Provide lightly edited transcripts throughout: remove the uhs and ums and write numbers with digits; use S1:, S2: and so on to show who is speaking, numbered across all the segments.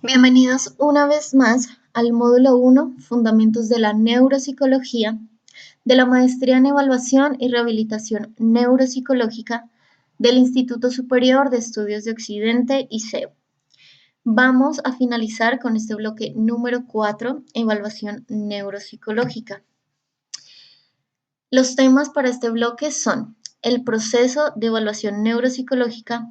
S1: Bienvenidos una vez más al módulo 1, Fundamentos de la Neuropsicología, de la Maestría en Evaluación y Rehabilitación Neuropsicológica del Instituto Superior de Estudios de Occidente, ISEO. Vamos a finalizar con este bloque número 4, Evaluación Neuropsicológica. Los temas para este bloque son el proceso de evaluación neuropsicológica,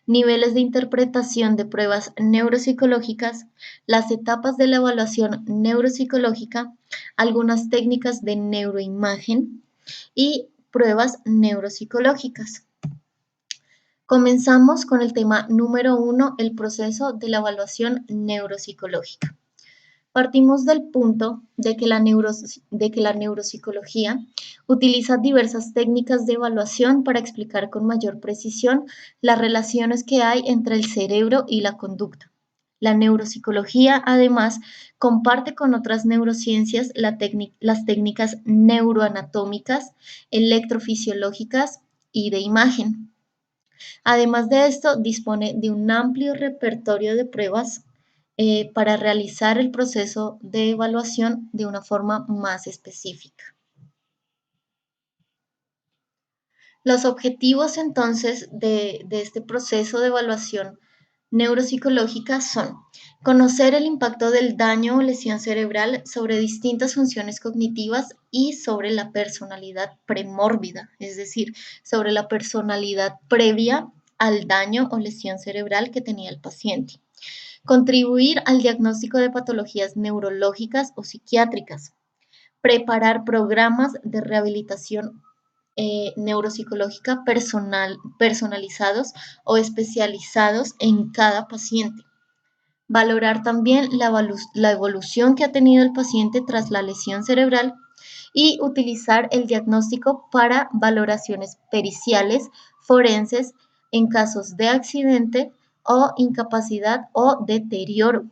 S1: niveles de interpretación de pruebas neuropsicológicas, las etapas de la evaluación neuropsicológica, algunas técnicas de neuroimagen y pruebas neuropsicológicas. Comenzamos con el tema número 1, el proceso de la evaluación neuropsicológica. Partimos del punto de que la neuropsicología utiliza diversas técnicas de evaluación para explicar con mayor precisión las relaciones que hay entre el cerebro y la conducta. La neuropsicología, además, comparte con otras neurociencias las técnicas neuroanatómicas, electrofisiológicas y de imagen. Además de esto, dispone de un amplio repertorio de pruebas para realizar el proceso de evaluación de una forma más específica. Los objetivos entonces de este proceso de evaluación neuropsicológica son conocer el impacto del daño o lesión cerebral sobre distintas funciones cognitivas y sobre la personalidad premórbida, es decir, sobre la personalidad previa al daño o lesión cerebral que tenía el paciente. Contribuir al diagnóstico de patologías neurológicas o psiquiátricas. Preparar programas de rehabilitación neuropsicológica personalizados o especializados en cada paciente. Valorar también la evolución que ha tenido el paciente tras la lesión cerebral y utilizar el diagnóstico para valoraciones periciales, forenses, en casos de accidente o incapacidad o deterioro.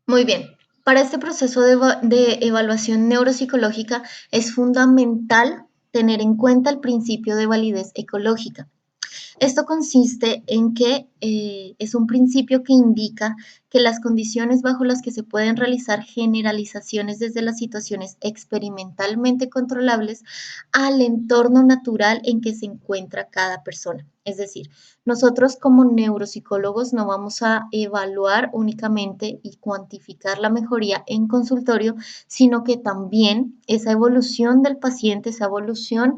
S1: Muy bien, para este proceso de evaluación neuropsicológica es fundamental tener en cuenta el principio de validez ecológica. Esto consiste en que es un principio que indica que las condiciones bajo las que se pueden realizar generalizaciones desde las situaciones experimentalmente controlables al entorno natural en que se encuentra cada persona. Es decir, nosotros como neuropsicólogos no vamos a evaluar únicamente y cuantificar la mejoría en consultorio, sino que también esa evolución del paciente, esa evolución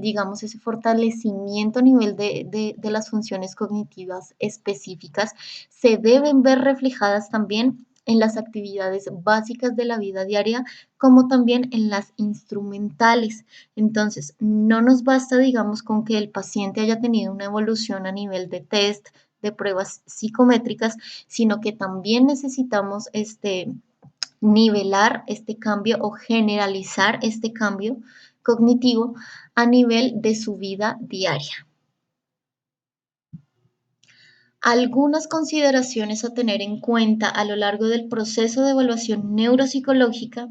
S1: digamos, ese fortalecimiento a nivel de las funciones cognitivas específicas se deben ver reflejadas también en las actividades básicas de la vida diaria, como también en las instrumentales. Entonces, no nos basta, digamos, con que el paciente haya tenido una evolución a nivel de test, de pruebas psicométricas, sino que también necesitamos nivelar este cambio o generalizar este cambio cognitivo a nivel de su vida diaria. Algunas consideraciones a tener en cuenta a lo largo del proceso de evaluación neuropsicológica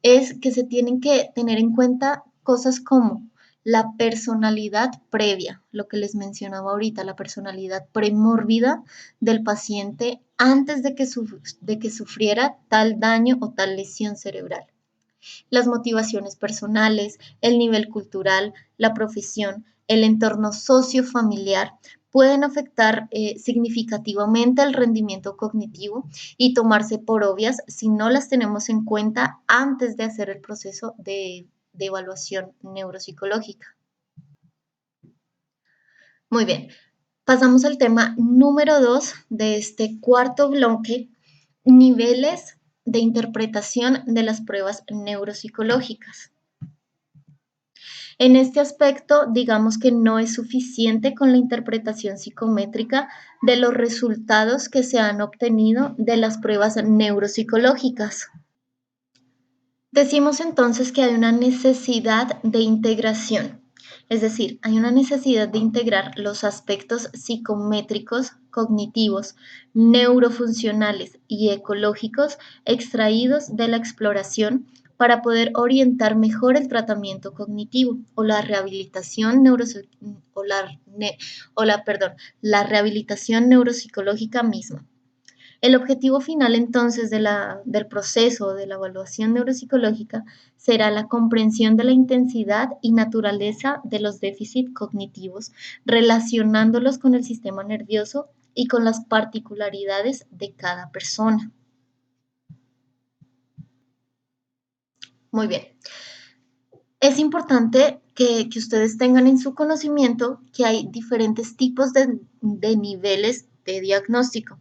S1: es que se tienen que tener en cuenta cosas como la personalidad previa, lo que les mencionaba ahorita, la personalidad premórbida del paciente antes de que sufriera tal daño o tal lesión cerebral. Las motivaciones personales, el nivel cultural, la profesión, el entorno sociofamiliar pueden afectar significativamente el rendimiento cognitivo y tomarse por obvias si no las tenemos en cuenta antes de hacer el proceso de evaluación neuropsicológica. Muy bien, pasamos al tema número 2 de este cuarto bloque, niveles de interpretación de las pruebas neuropsicológicas. En este aspecto, digamos que no es suficiente con la interpretación psicométrica de los resultados que se han obtenido de las pruebas neuropsicológicas. Decimos entonces que hay una necesidad de integración, es decir, hay una necesidad de integrar los aspectos psicométricos, cognitivos, neurofuncionales y ecológicos extraídos de la exploración para poder orientar mejor el tratamiento cognitivo o la rehabilitación o la rehabilitación neuropsicológica misma. El objetivo final entonces del proceso de la evaluación neuropsicológica será la comprensión de la intensidad y naturaleza de los déficits cognitivos, relacionándolos con el sistema nervioso y con las particularidades de cada persona. Muy bien. Es importante que ustedes tengan en su conocimiento que hay diferentes tipos de niveles de diagnóstico.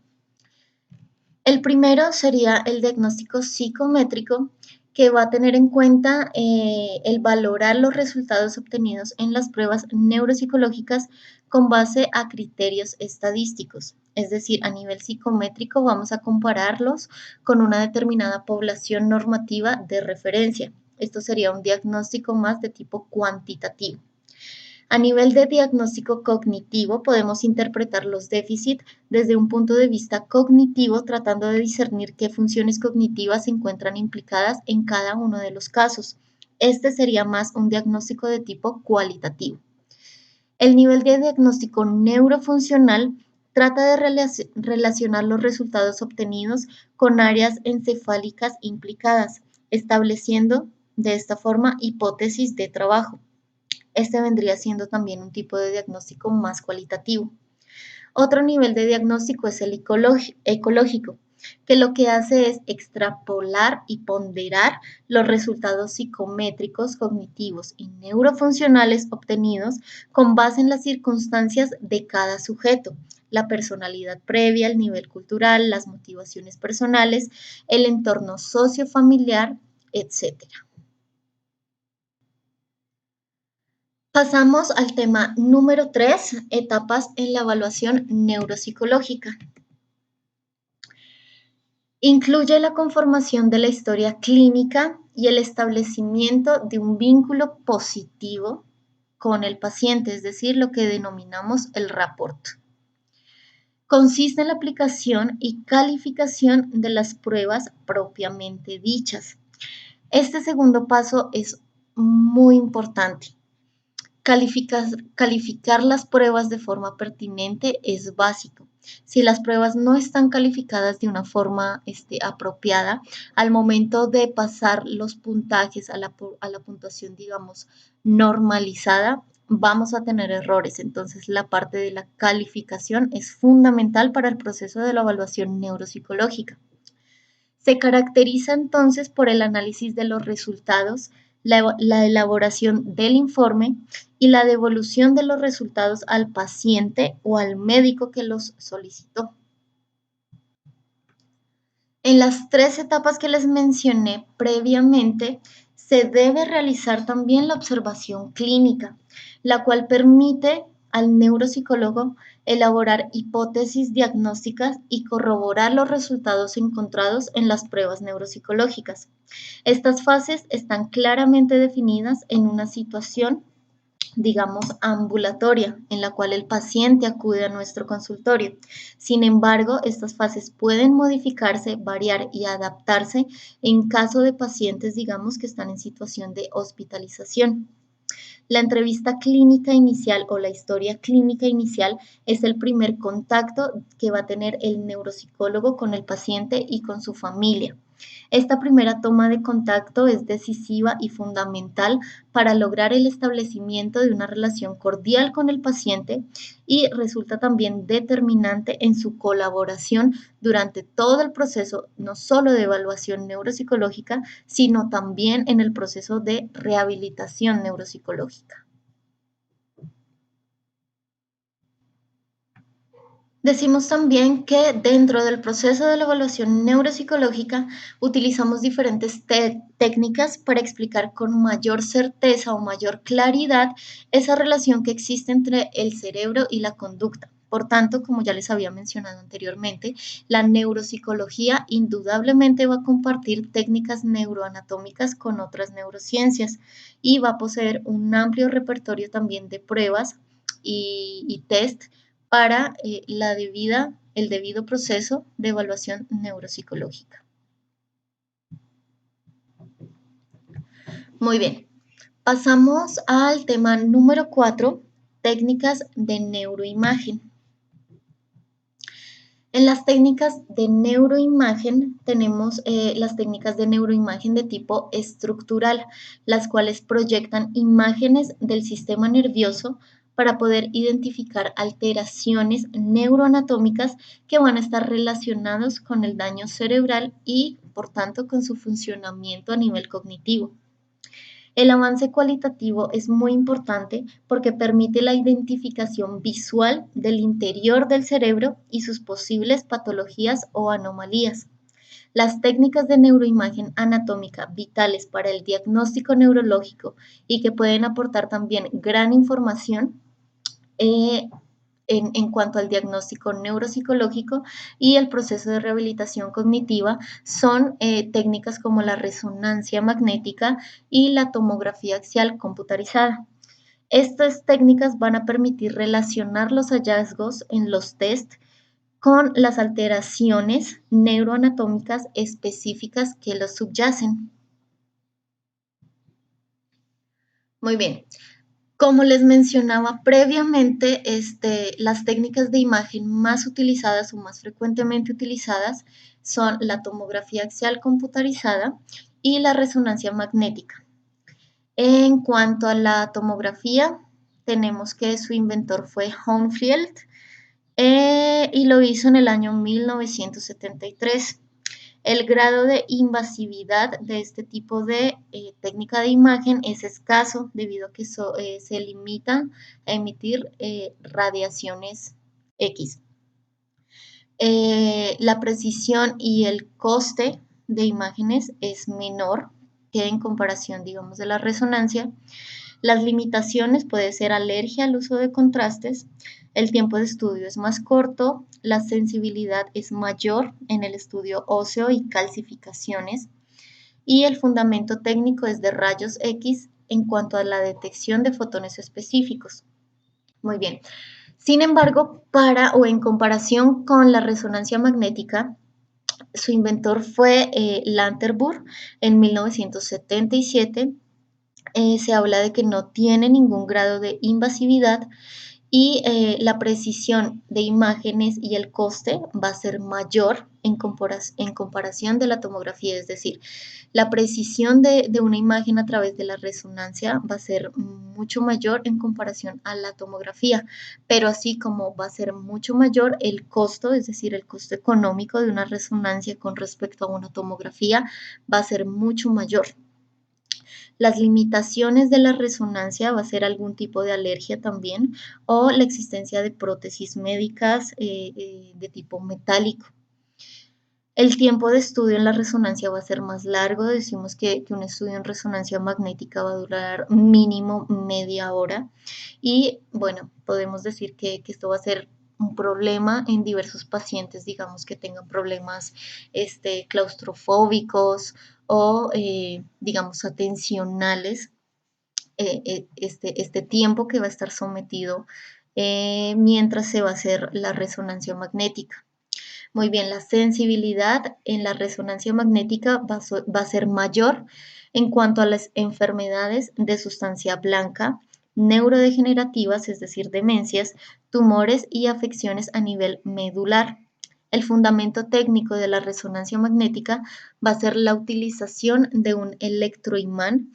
S1: El primero sería el diagnóstico psicométrico, que va a tener en cuenta el valorar los resultados obtenidos en las pruebas neuropsicológicas con base a criterios estadísticos. Es decir, a nivel psicométrico vamos a compararlos con una determinada población normativa de referencia. Esto sería un diagnóstico más de tipo cuantitativo. A nivel de diagnóstico cognitivo, podemos interpretar los déficits desde un punto de vista cognitivo, tratando de discernir qué funciones cognitivas se encuentran implicadas en cada uno de los casos. Este sería más un diagnóstico de tipo cualitativo. El nivel de diagnóstico neurofuncional trata de relacionar los resultados obtenidos con áreas encefálicas implicadas, estableciendo de esta forma hipótesis de trabajo. Este vendría siendo también un tipo de diagnóstico más cualitativo. Otro nivel de diagnóstico es el ecológico, que lo que hace es extrapolar y ponderar los resultados psicométricos, cognitivos y neurofuncionales obtenidos con base en las circunstancias de cada sujeto, la personalidad previa, el nivel cultural, las motivaciones personales, el entorno sociofamiliar, etc. Pasamos al tema número 3, etapas en la evaluación neuropsicológica. Incluye la conformación de la historia clínica y el establecimiento de un vínculo positivo con el paciente, es decir, lo que denominamos el rapport. Consiste en la aplicación y calificación de las pruebas propiamente dichas. Este segundo paso es muy importante. Calificar las pruebas de forma pertinente es básico. Si las pruebas no están calificadas de una forma apropiada, al momento de pasar los puntajes a la puntuación, digamos, normalizada, vamos a tener errores. Entonces, la parte de la calificación es fundamental para el proceso de la evaluación neuropsicológica. Se caracteriza entonces por el análisis de los resultados, la elaboración del informe y la devolución de los resultados al paciente o al médico que los solicitó. En las 3 etapas que les mencioné previamente, se debe realizar también la observación clínica, la cual permite al neuropsicólogo elaborar hipótesis diagnósticas y corroborar los resultados encontrados en las pruebas neuropsicológicas. Estas fases están claramente definidas en una situación, digamos, ambulatoria, en la cual el paciente acude a nuestro consultorio. Sin embargo, estas fases pueden modificarse, variar y adaptarse en caso de pacientes, digamos, que están en situación de hospitalización. La entrevista clínica inicial o la historia clínica inicial es el primer contacto que va a tener el neuropsicólogo con el paciente y con su familia. Esta primera toma de contacto es decisiva y fundamental para lograr el establecimiento de una relación cordial con el paciente y resulta también determinante en su colaboración durante todo el proceso, no solo de evaluación neuropsicológica, sino también en el proceso de rehabilitación neuropsicológica. Decimos también que dentro del proceso de la evaluación neuropsicológica utilizamos diferentes técnicas para explicar con mayor certeza o mayor claridad esa relación que existe entre el cerebro y la conducta. Por tanto, como ya les había mencionado anteriormente, la neuropsicología indudablemente va a compartir técnicas neuroanatómicas con otras neurociencias y va a poseer un amplio repertorio también de pruebas y test para el debido proceso de evaluación neuropsicológica. Muy bien. Pasamos al tema número 4, técnicas de neuroimagen. En las técnicas de neuroimagen tenemos las técnicas de neuroimagen de tipo estructural, las cuales proyectan imágenes del sistema nervioso para poder identificar alteraciones neuroanatómicas que van a estar relacionados con el daño cerebral y, por tanto, con su funcionamiento a nivel cognitivo. El avance cualitativo es muy importante porque permite la identificación visual del interior del cerebro y sus posibles patologías o anomalías. Las técnicas de neuroimagen anatómica vitales para el diagnóstico neurológico y que pueden aportar también gran información eh, en cuanto al diagnóstico neuropsicológico y el proceso de rehabilitación cognitiva son técnicas como la resonancia magnética y la tomografía axial computarizada. Estas técnicas van a permitir relacionar los hallazgos en los test con las alteraciones neuroanatómicas específicas que los subyacen. Muy bien. Como les mencionaba previamente, las técnicas de imagen más utilizadas o más frecuentemente utilizadas son la tomografía axial computarizada y la resonancia magnética. En cuanto a la tomografía, tenemos que su inventor fue Hounsfield y lo hizo en el año 1973. El grado de invasividad de este tipo de técnica de imagen es escaso debido a que se limita a emitir radiaciones X. La precisión y el coste de imágenes es menor que en comparación, digamos, de la resonancia. Las limitaciones puede ser alergia al uso de contrastes, el tiempo de estudio es más corto, la sensibilidad es mayor en el estudio óseo y calcificaciones, y el fundamento técnico es de rayos X en cuanto a la detección de fotones específicos. Muy bien. Sin embargo, para o en comparación con la resonancia magnética, su inventor fue Lanterburg en 1977. Se habla de que no tiene ningún grado de invasividad y la precisión de imágenes y el coste va a ser mayor en comparación de la tomografía, es decir, la precisión de una imagen a través de la resonancia va a ser mucho mayor en comparación a la tomografía, pero así como va a ser mucho mayor el costo, es decir, el costo económico de una resonancia con respecto a una tomografía, va a ser mucho mayor. Las limitaciones de la resonancia va a ser algún tipo de alergia también o la existencia de prótesis médicas de tipo metálico. El tiempo de estudio en la resonancia va a ser más largo. Decimos que un estudio en resonancia magnética va a durar mínimo media hora. Y bueno, podemos decir que esto va a ser un problema en diversos pacientes, digamos que tengan problemas claustrofóbicos o, digamos, atencionales. Este tiempo que va a estar sometido mientras se va a hacer la resonancia magnética. Muy bien, la sensibilidad en la resonancia magnética va a ser mayor en cuanto a las enfermedades de sustancia blanca, neurodegenerativas, es decir, demencias, tumores y afecciones a nivel medular. El fundamento técnico de la resonancia magnética va a ser la utilización de un electroimán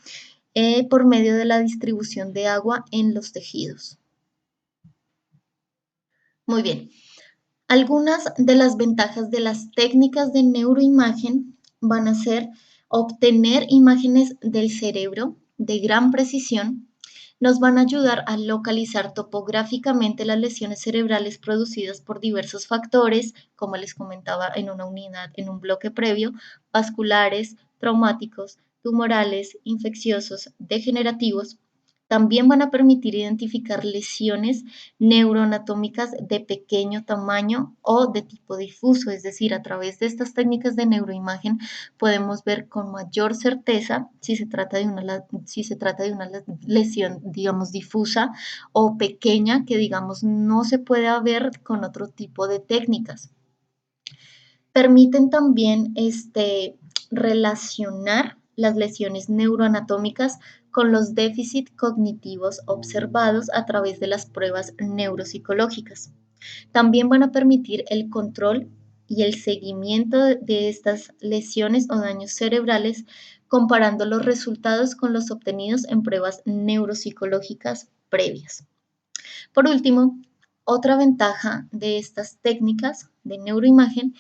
S1: por medio de la distribución de agua en los tejidos. Muy bien. Algunas de las ventajas de las técnicas de neuroimagen van a ser obtener imágenes del cerebro de gran precisión, nos van a ayudar a localizar topográficamente las lesiones cerebrales producidas por diversos factores, como les comentaba en una unidad, en un bloque previo, vasculares, traumáticos, tumorales, infecciosos, degenerativos. También van a permitir identificar lesiones neuroanatómicas de pequeño tamaño o de tipo difuso, es decir, a través de estas técnicas de neuroimagen podemos ver con mayor certeza si se trata de una lesión, digamos, difusa o pequeña que, digamos, no se puede ver con otro tipo de técnicas. Permiten también relacionar las lesiones neuroanatómicas con los déficits cognitivos observados a través de las pruebas neuropsicológicas. También van a permitir el control y el seguimiento de estas lesiones o daños cerebrales, comparando los resultados con los obtenidos en pruebas neuropsicológicas previas. Por último, otra ventaja de estas técnicas de neuroimagen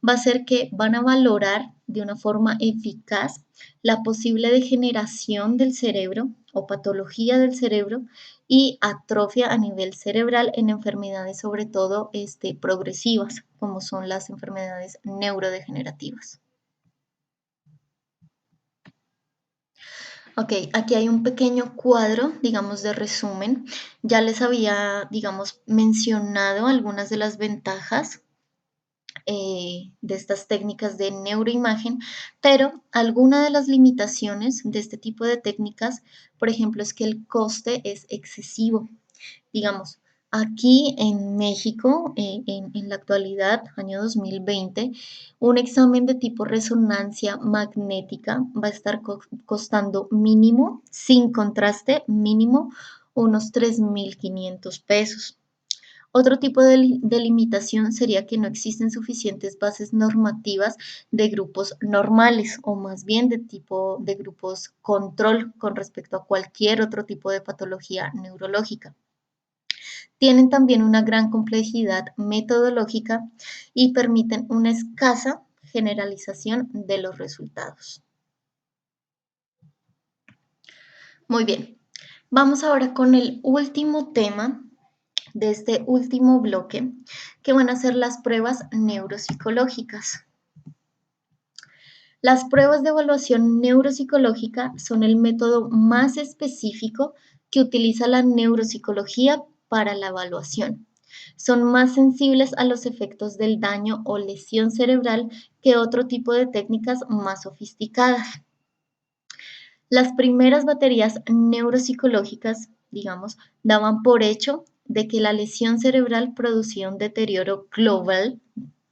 S1: va a ser que van a valorar de una forma eficaz la posible degeneración del cerebro o patología del cerebro y atrofia a nivel cerebral en enfermedades sobre todo progresivas, como son las enfermedades neurodegenerativas. Ok, aquí hay un pequeño cuadro, digamos, de resumen. Ya les había, digamos, mencionado algunas de las ventajas de estas técnicas de neuroimagen, pero alguna de las limitaciones de este tipo de técnicas, por ejemplo, es que el coste es excesivo. Digamos, aquí en México, en la actualidad, año 2020, un examen de tipo resonancia magnética va a estar costando mínimo, sin contraste, mínimo unos 3.500 pesos. Otro tipo de limitación sería que no existen suficientes bases normativas de grupos normales o más bien de tipo de grupos control con respecto a cualquier otro tipo de patología neurológica. Tienen también una gran complejidad metodológica y permiten una escasa generalización de los resultados. Muy bien, vamos ahora con el último tema de este último bloque, que van a ser las pruebas neuropsicológicas. Las pruebas de evaluación neuropsicológica son el método más específico que utiliza la neuropsicología para la evaluación. Son más sensibles a los efectos del daño o lesión cerebral que otro tipo de técnicas más sofisticadas. Las primeras baterías neuropsicológicas, digamos, daban por hecho de que la lesión cerebral producía un deterioro global,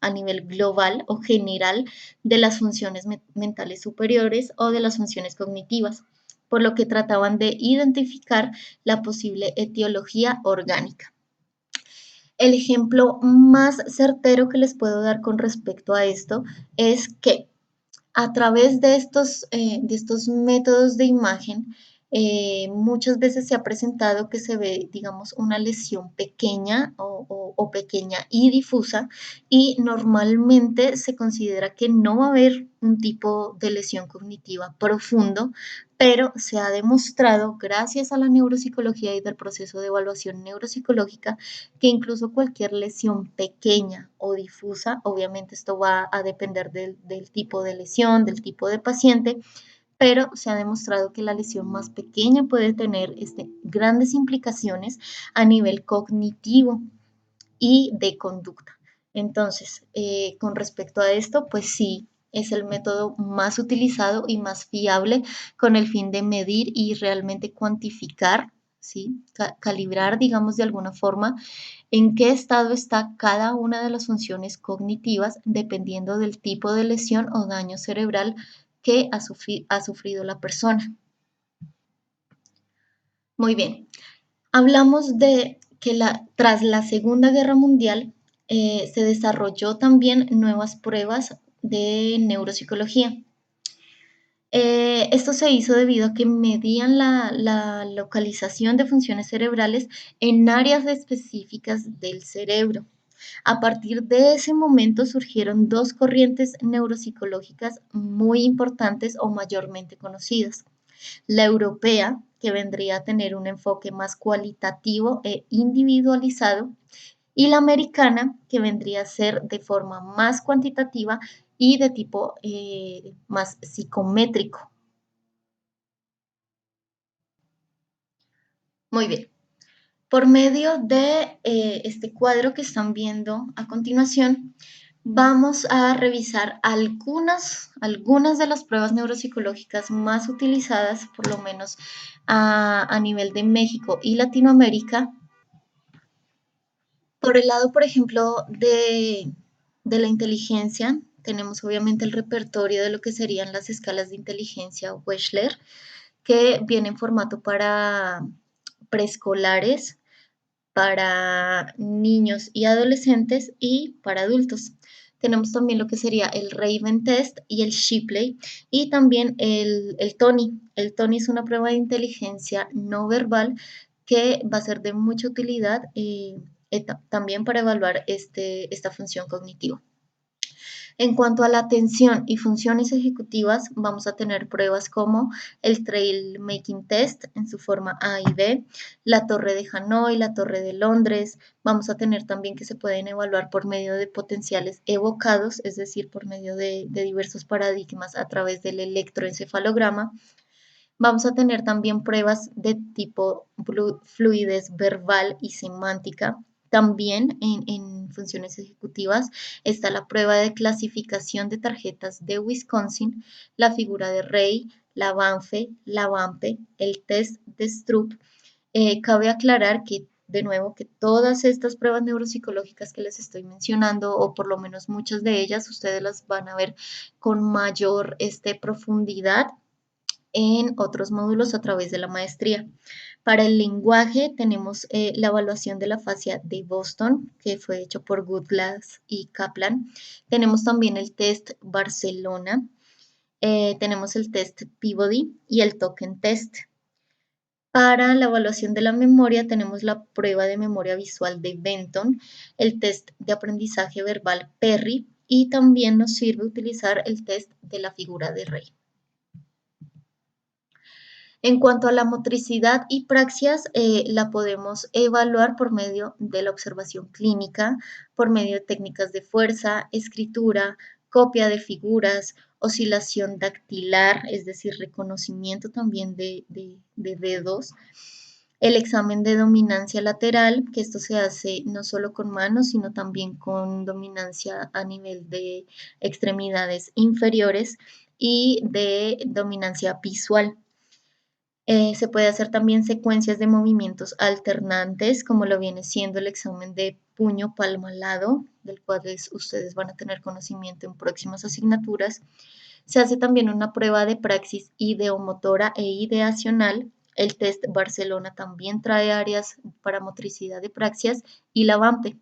S1: a nivel global o general, de las funciones mentales superiores o de las funciones cognitivas, por lo que trataban de identificar la posible etiología orgánica. El ejemplo más certero que les puedo dar con respecto a esto es que a través de estos métodos de imagen, muchas veces se ha presentado que se ve, digamos, una lesión pequeña o pequeña y difusa, y normalmente se considera que no va a haber un tipo de lesión cognitiva profundo, pero se ha demostrado, gracias a la neuropsicología y del proceso de evaluación neuropsicológica, que incluso cualquier lesión pequeña o difusa, obviamente esto va a depender del tipo de lesión, del tipo de paciente, pero se ha demostrado que la lesión más pequeña puede tener grandes implicaciones a nivel cognitivo y de conducta. Entonces, con respecto a esto, pues sí, es el método más utilizado y más fiable con el fin de medir y realmente cuantificar, ¿sí? Calibrar, digamos, de alguna forma, en qué estado está cada una de las funciones cognitivas dependiendo del tipo de lesión o daño cerebral que ha sufrido la persona. Muy bien, hablamos de que tras la Segunda Guerra Mundial se desarrolló también nuevas pruebas de neuropsicología. Esto se hizo debido a que medían la localización de funciones cerebrales en áreas específicas del cerebro. A partir de ese momento surgieron dos corrientes neuropsicológicas muy importantes o mayormente conocidas. La europea, que vendría a tener un enfoque más cualitativo e individualizado, y la americana, que vendría a ser de forma más cuantitativa y de tipo más psicométrico. Muy bien. Por medio de este cuadro que están viendo a continuación, vamos a revisar algunas de las pruebas neuropsicológicas más utilizadas, por lo menos a nivel de México y Latinoamérica. Por el lado, por ejemplo, de la inteligencia, tenemos obviamente el repertorio de lo que serían las escalas de inteligencia Wechsler, que viene en formato para preescolares, para niños y adolescentes y para adultos. Tenemos también lo que sería el Raven Test y el Shipley y también el Tony. El Tony es una prueba de inteligencia no verbal que va a ser de mucha utilidad también para evaluar esta función cognitiva. En cuanto a la atención y funciones ejecutivas, vamos a tener pruebas como el Trail Making Test en su forma A y B, la Torre de Hanoi, la Torre de Londres. Vamos a tener también que se pueden evaluar por medio de potenciales evocados, es decir, por medio de diversos paradigmas a través del electroencefalograma. Vamos a tener también pruebas de tipo fluidez verbal y semántica. También en funciones ejecutivas está la prueba de clasificación de tarjetas de Wisconsin, la figura de Rey, la Banfe, la Bampe, el test de Stroop. Cabe aclarar que, de nuevo, que todas estas pruebas neuropsicológicas que les estoy mencionando, o por lo menos muchas de ellas, ustedes las van a ver con mayor profundidad en otros módulos a través de la maestría. Para el lenguaje tenemos la evaluación de la fascia de Boston, que fue hecho por Goodglass y Kaplan. Tenemos también el test Barcelona, tenemos el test Peabody y el token test. Para la evaluación de la memoria tenemos la prueba de memoria visual de Benton, el test de aprendizaje verbal Perry y también nos sirve utilizar el test de la figura de Rey. En cuanto a la motricidad y praxias, la podemos evaluar por medio de la observación clínica, por medio de técnicas de fuerza, escritura, copia de figuras, oscilación dactilar, es decir, reconocimiento también de dedos, el examen de dominancia lateral, que esto se hace no solo con manos, sino también con dominancia a nivel de extremidades inferiores y de dominancia visual. Se puede hacer también secuencias de movimientos alternantes, como lo viene siendo el examen de puño palma al lado, del cual ustedes van a tener conocimiento en próximas asignaturas. Se hace también una prueba de praxis ideomotora e ideacional. El test Barcelona también trae áreas para motricidad de praxias y la VAMPE.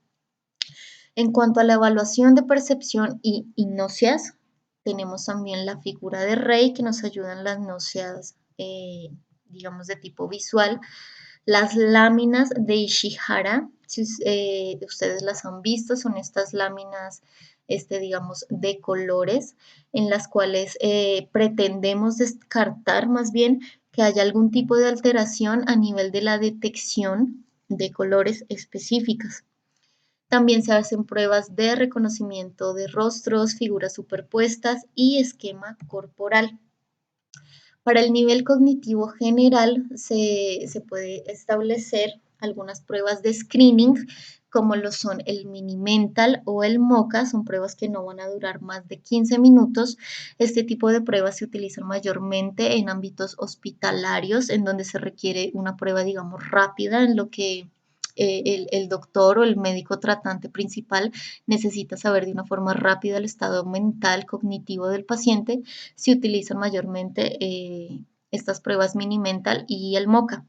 S1: En cuanto a la evaluación de percepción y náuseas, tenemos también la figura de Rey que nos ayudan las náuseas, digamos, de tipo visual. Las láminas de Ishihara, si ustedes las han visto, son estas láminas, digamos, de colores, en las cuales pretendemos descartar más bien que haya algún tipo de alteración a nivel de la detección de colores específicas. También se hacen pruebas de reconocimiento de rostros, figuras superpuestas y esquema corporal. Para el nivel cognitivo general se puede establecer algunas pruebas de screening, como lo son el mini mental o el MOCA, son pruebas que no van a durar más de 15 minutos. Este tipo de pruebas se utilizan mayormente en ámbitos hospitalarios, en donde se requiere una prueba, digamos, rápida, en lo que el doctor o el médico tratante principal necesita saber de una forma rápida el estado mental, cognitivo del paciente. Se utilizan mayormente estas pruebas mini mental y el MOCA.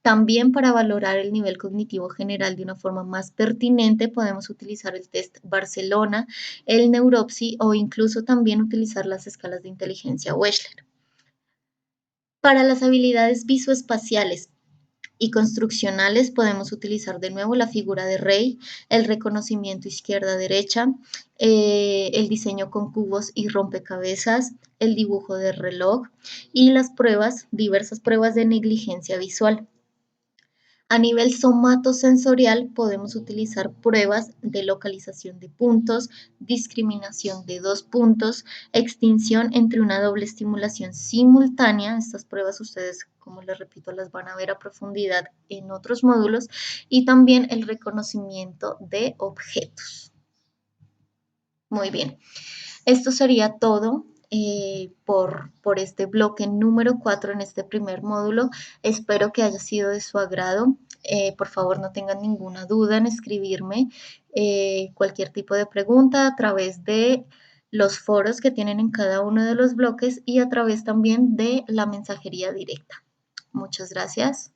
S1: También para valorar el nivel cognitivo general de una forma más pertinente podemos utilizar el test Barcelona, el Neuropsy o incluso también utilizar las escalas de inteligencia Wechsler. Para las habilidades visoespaciales y construccionales podemos utilizar de nuevo la figura de Rey, el reconocimiento izquierda-derecha, el diseño con cubos y rompecabezas, el dibujo de reloj y las pruebas, diversas pruebas de negligencia visual. A nivel somatosensorial podemos utilizar pruebas de localización de puntos, discriminación de dos puntos, extinción entre una doble estimulación simultánea. Estas pruebas ustedes, como les repito, las van a ver a profundidad en otros módulos y también el reconocimiento de objetos. Muy bien, esto sería todo por este bloque número 4 en este primer módulo. Espero que haya sido de su agrado. Por favor, no tengan ninguna duda en escribirme cualquier tipo de pregunta a través de los foros que tienen en cada uno de los bloques y a través también de la mensajería directa. Muchas gracias.